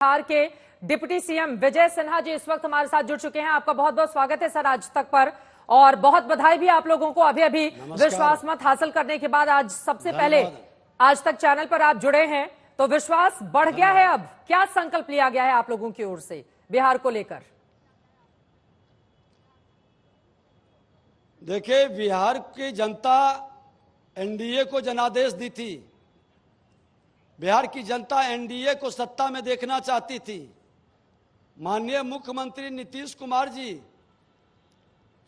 बिहार के deputy CM Vijay Sinha ji इस वक्त हमारे साथ जुड़ चुके हैं। आपका बहुत बहुत स्वागत है सर आज तक पर, और बहुत बधाई भी आप लोगों को अभी अभी विश्वास मत हासिल करने के बाद आज सबसे पहले आज तक चैनल पर आप जुड़े हैं, तो विश्वास बढ़ गया है। अब क्या संकल्प लिया गया है आप लोगों की ओर से बिहार को लेकर? देखिए, बिहार की जनता एनडीए को जनादेश दी थी। बिहार की जनता एनडीए को सत्ता में देखना चाहती थी। माननीय मुख्यमंत्री नीतीश कुमार जी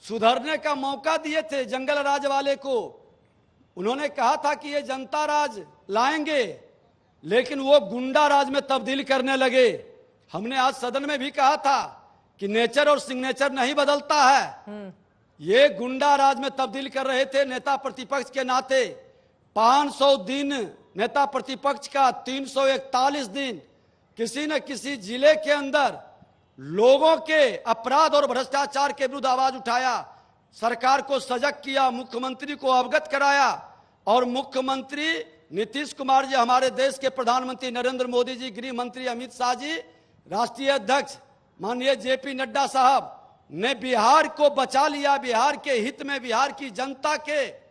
सुधरने का मौका दिए थे जंगल राज वाले को। उन्होंने कहा था कि ये जनता राज लाएंगे, लेकिन वो गुंडा राज में तब्दील करने लगे। हमने आज सदन में भी कहा था कि नेचर और सिग्नेचर नहीं बदलता है। ये गुंडा राज में तब्दील कर रहे थे नेता प्रतिपक्ष के नाते। 500 दिन नेता प्रतिपक्ष का, 341 दिन किसी न किसी जिले के अंदर लोगों के अपराध और भ्रष्टाचार के विरुद्ध आवाज उठाया, सरकार को सजग किया, मुख्यमंत्री को अवगत कराया। और मुख्यमंत्री नीतीश कुमार जी, हमारे देश के प्रधानमंत्री नरेंद्र मोदी जी, गृह मंत्री अमित शाह जी, राष्ट्रीय अध्यक्ष माननीय जेपी नड्डा साहब ने बिहार को बचा लिया। बिहार के हित में, बिहार की जनता के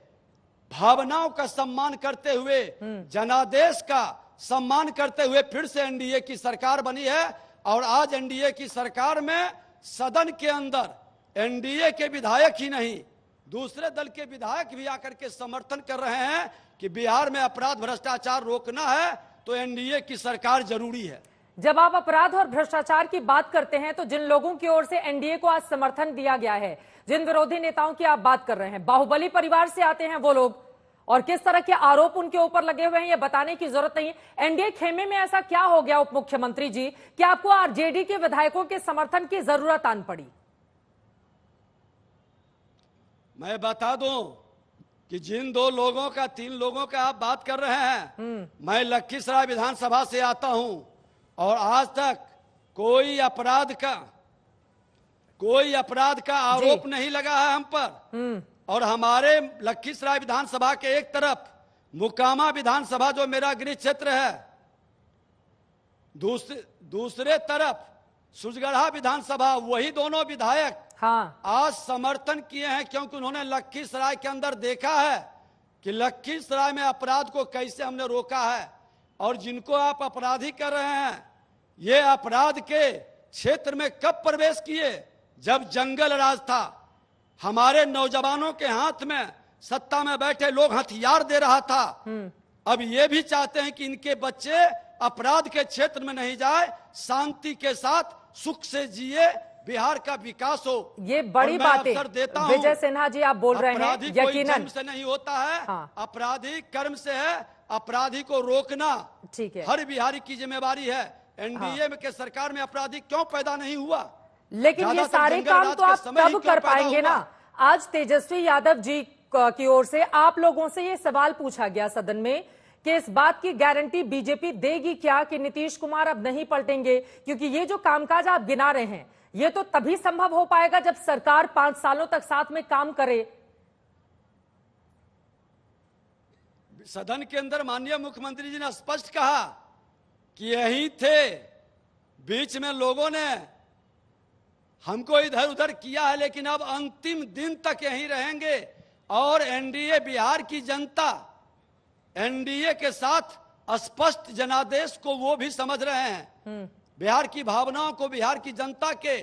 भावनाओं का सम्मान करते हुए, जनादेश का सम्मान करते हुए फिर से एनडीए की सरकार बनी है। और आज एनडीए की सरकार में सदन के अंदर एनडीए के विधायक ही नहीं, दूसरे दल के विधायक भी आकर के समर्थन कर रहे हैं कि बिहार में अपराध भ्रष्टाचार रोकना है तो एनडीए की सरकार जरूरी है। जब आप अपराध और भ्रष्टाचार की बात करते हैं तो जिन लोगों की ओर से एनडीए को आज समर्थन दिया गया है, जिन विरोधी नेताओं की आप बात कर रहे हैं, बाहुबली परिवार से आते हैं वो लोग, और किस तरह के आरोप उनके ऊपर लगे हुए हैं ये बताने की जरूरत नहीं। एनडीए खेमे में ऐसा क्या हो गया उप मुख्यमंत्री जी कि आपको आरजेडी के विधायकों के समर्थन की जरूरत आन पड़ी? मैं बता दूं कि जिन 2 लोगों का, 3 लोगों का आप बात कर रहे हैं, मैं लखीसराय विधानसभा से आता हूं और आज तक कोई अपराध का आरोप नहीं लगा है हम पर। और हमारे लखीसराय विधानसभा के एक तरफ मुकामा विधानसभा जो मेरा गृह क्षेत्र है, दूसरे तरफ सुजगढ़ा विधानसभा, वही दोनों विधायक आज समर्थन किए हैं, क्योंकि उन्होंने लखीसराय के अंदर देखा है कि लखीसराय में अपराध को कैसे हमने रोका है। और जिनको आप अपराधी कर रहे हैं, ये अपराध के क्षेत्र में कब प्रवेश किए? जब जंगल राज था, हमारे नौजवानों के हाथ में सत्ता में बैठे लोग हथियार दे रहा था। अब ये भी चाहते हैं कि इनके बच्चे अपराध के क्षेत्र में नहीं जाए, शांति के साथ सुख से जिए, बिहार का विकास हो। ये बड़ी बात है विजय सिन्हा जी, आप बोल रहे हैं यकीनन से नहीं होता है। हाँ। अपराधी कर्म से है, अपराधी को रोकना ठीक है, हर बिहारी की जिम्मेवारी है। एनडीए के सरकार में अपराधी क्यों पैदा नहीं हुआ? लेकिन ये सारे काम तो आप तब कर पाएंगे ना। आज तेजस्वी यादव जी की ओर से आप लोगों से ये सवाल पूछा गया सदन में कि इस बात की गारंटी बीजेपी देगी क्या कि नीतीश कुमार अब नहीं पलटेंगे, क्योंकि ये जो कामकाज आप गिना रहे हैं ये तो तभी संभव हो पाएगा जब सरकार 5 सालों तक साथ में काम करे। सदन के अंदर माननीय मुख्यमंत्री जी ने स्पष्ट कहा कि यही थे, बीच में लोगों ने हमको इधर उधर किया है, लेकिन अब अंतिम दिन तक यहीं रहेंगे। और एनडीए, बिहार की जनता एनडीए के साथ स्पष्ट जनादेश को वो भी समझ रहे हैं। बिहार की भावनाओं को, बिहार की जनता के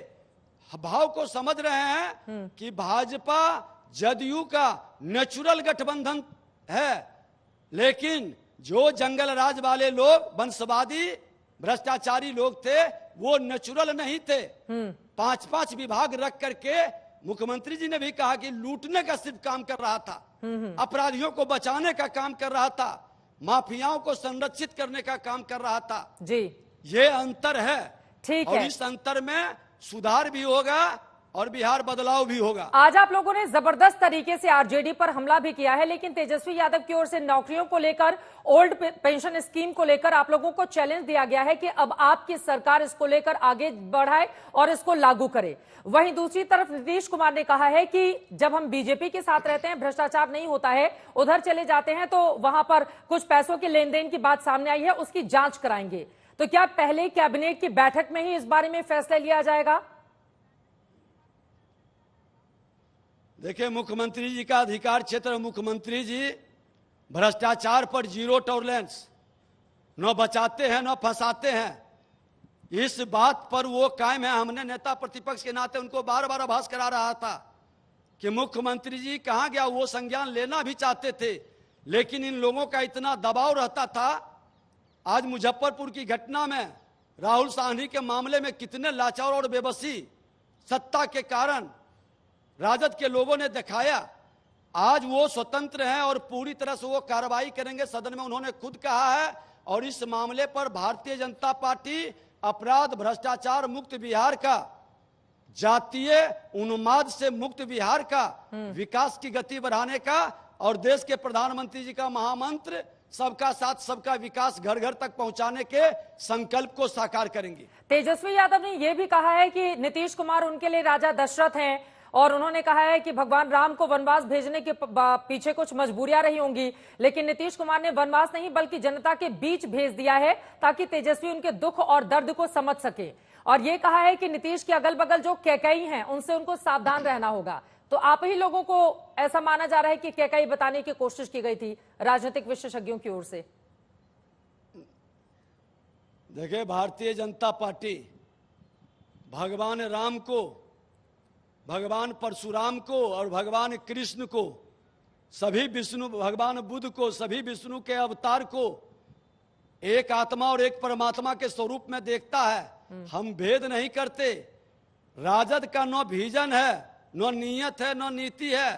भाव को समझ रहे हैं कि भाजपा जदयू का नेचुरल गठबंधन है। लेकिन जो जंगल राज वाले लोग, वंशवादी भ्रष्टाचारी लोग थे, वो नेचुरल नहीं थे। 5-5 विभाग रख करके मुख्यमंत्री जी ने भी कहा कि लूटने का सिर्फ काम कर रहा था, अपराधियों को बचाने का काम कर रहा था, माफियाओं को संरक्षित करने का काम कर रहा था जी। ये अंतर है, ठीक है। और इस अंतर में सुधार भी होगा और बिहार बदलाव भी होगा। आज आप लोगों ने जबरदस्त तरीके से आरजेडी पर हमला भी किया है, लेकिन तेजस्वी यादव की ओर से नौकरियों को लेकर, ओल्ड पेंशन स्कीम को लेकर आप लोगों को चैलेंज दिया गया है कि अब आपकी सरकार इसको लेकर आगे बढ़ाए और इसको लागू करे। वहीं दूसरी तरफ नीतीश कुमार ने कहा है कि जब हम बीजेपी के साथ रहते हैं भ्रष्टाचार नहीं होता है, उधर चले जाते हैं तो वहां पर कुछ पैसों के लेन देन की बात सामने आई है, उसकी जांच कराएंगे। तो क्या पहले कैबिनेट की बैठक में ही इस बारे में फैसला लिया जाएगा? देखिए, मुख्यमंत्री जी का अधिकार क्षेत्र, मुख्यमंत्री जी भ्रष्टाचार पर जीरो टॉलरेंस, न बचाते हैं न फंसाते हैं, इस बात पर वो कायम है। हमने नेता प्रतिपक्ष के नाते उनको बार बार आभास करा रहा था कि मुख्यमंत्री जी कहां गया, वो संज्ञान लेना भी चाहते थे, लेकिन इन लोगों का इतना दबाव रहता था। आज मुजफ्फरपुर की घटना में, राहुल साहनी के मामले में कितने लाचार और बेबसी सत्ता के कारण राजद के लोगों ने दिखाया। आज वो स्वतंत्र हैं और पूरी तरह से वो कार्रवाई करेंगे, सदन में उन्होंने खुद कहा है। और इस मामले पर भारतीय जनता पार्टी अपराध भ्रष्टाचार मुक्त बिहार का, जातीय उन्माद से मुक्त बिहार का, विकास की गति बढ़ाने का और देश के प्रधानमंत्री जी का महामंत्र सबका साथ सबका विकास घर घर तक पहुंचाने के संकल्प को साकार करेंगे। तेजस्वी यादव ने यह भी कहा है कि नीतीश कुमार उनके लिए राजा दशरथ हैं और उन्होंने कहा है कि भगवान राम को वनवास भेजने के पीछे कुछ मजबूरियां रही होंगी, लेकिन नीतीश कुमार ने वनवास नहीं बल्कि जनता के बीच भेज दिया है ताकि तेजस्वी उनके दुख और दर्द को समझ सके। और ये कहा है कि नीतीश के अगल बगल जो कैकई हैं उनसे उनको सावधान रहना होगा। तो आप ही लोगों को ऐसा माना जा रहा है कि कैकई बताने की कोशिश की गई थी राजनीतिक विशेषज्ञों की ओर से? देखिए, भारतीय जनता पार्टी भगवान राम को, भगवान परशुराम को और भगवान कृष्ण को, सभी विष्णु, भगवान बुद्ध को, सभी विष्णु के अवतार को एक आत्मा और एक परमात्मा के स्वरूप में देखता है। हम भेद नहीं करते। राजद का न विजन है, न नीयत है, न नीति है।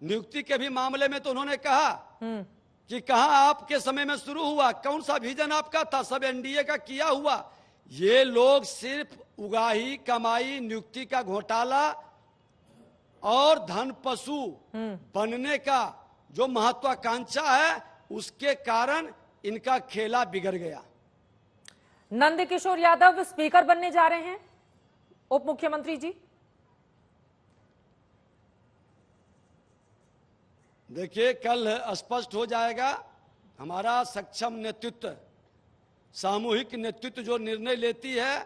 नियुक्ति के भी मामले में तो उन्होंने कहा कि कहां आपके समय में शुरू हुआ, कौन सा विजन आपका था, सब एनडीए का किया हुआ। ये लोग सिर्फ उगाही, कमाई, नियुक्ति का घोटाला और धन पशु बनने का जो महत्वाकांक्षा है, उसके कारण इनका खेला बिगड़ गया। नंदकिशोर यादव स्पीकर बनने जा रहे हैं, उप मुख्यमंत्री जी। देखिए, कल स्पष्ट हो जाएगा। हमारा सक्षम नेतृत्व, सामूहिक नेतृत्व जो निर्णय लेती है,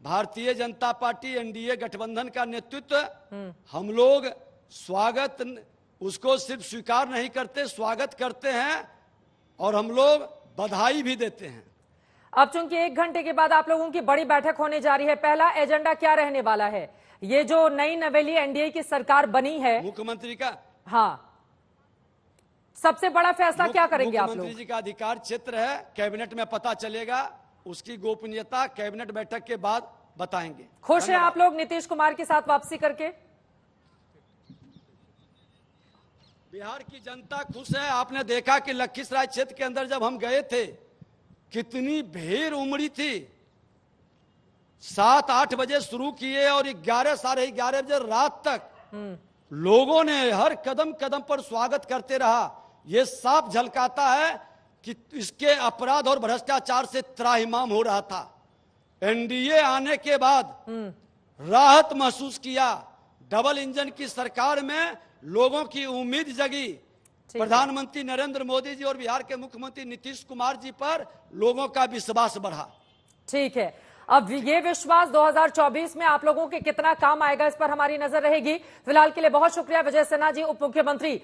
भारतीय जनता पार्टी एनडीए गठबंधन का नेतृत्व, हम लोग स्वागत, उसको सिर्फ स्वीकार नहीं करते, स्वागत करते हैं और हम लोग बधाई भी देते हैं। अब चूंकि 1 घंटे के बाद आप लोगों की बड़ी बैठक होने जा रही है, पहला एजेंडा क्या रहने वाला है? ये जो नई नवेली एनडीए की सरकार बनी है, मुख्यमंत्री का, हाँ, सबसे बड़ा फैसला क्या करेंगे आप लोग? मुख्यमंत्री जी का अधिकार क्षेत्र है, कैबिनेट में पता चलेगा। उसकी गोपनीयता कैबिनेट बैठक के बाद बताएंगे। खुश हैं आप लोग नीतीश कुमार के साथ वापसी करके? बिहार की जनता खुश है। आपने देखा कि लखीसराय क्षेत्र के अंदर जब हम गए थे, कितनी भीड़ उमड़ी थी। 7-8 बजे शुरू किए और 11, साढ़े 11 बजे रात तक लोगों ने हर कदम कदम पर स्वागत करते रहा। ये साफ झलकाता है कि इसके अपराध और भ्रष्टाचार से त्राहिमाम हो रहा था। एनडीए आने के बाद राहत महसूस किया। डबल इंजन की सरकार में लोगों की उम्मीद जगी। प्रधानमंत्री नरेंद्र मोदी जी और बिहार के मुख्यमंत्री नीतीश कुमार जी पर लोगों का विश्वास बढ़ा। ठीक है, अब ये विश्वास 2024 में आप लोगों के कितना काम आएगा, इस पर हमारी नजर रहेगी। फिलहाल के लिए बहुत शुक्रिया विजय सिन्हा जी, उप मुख्यमंत्री।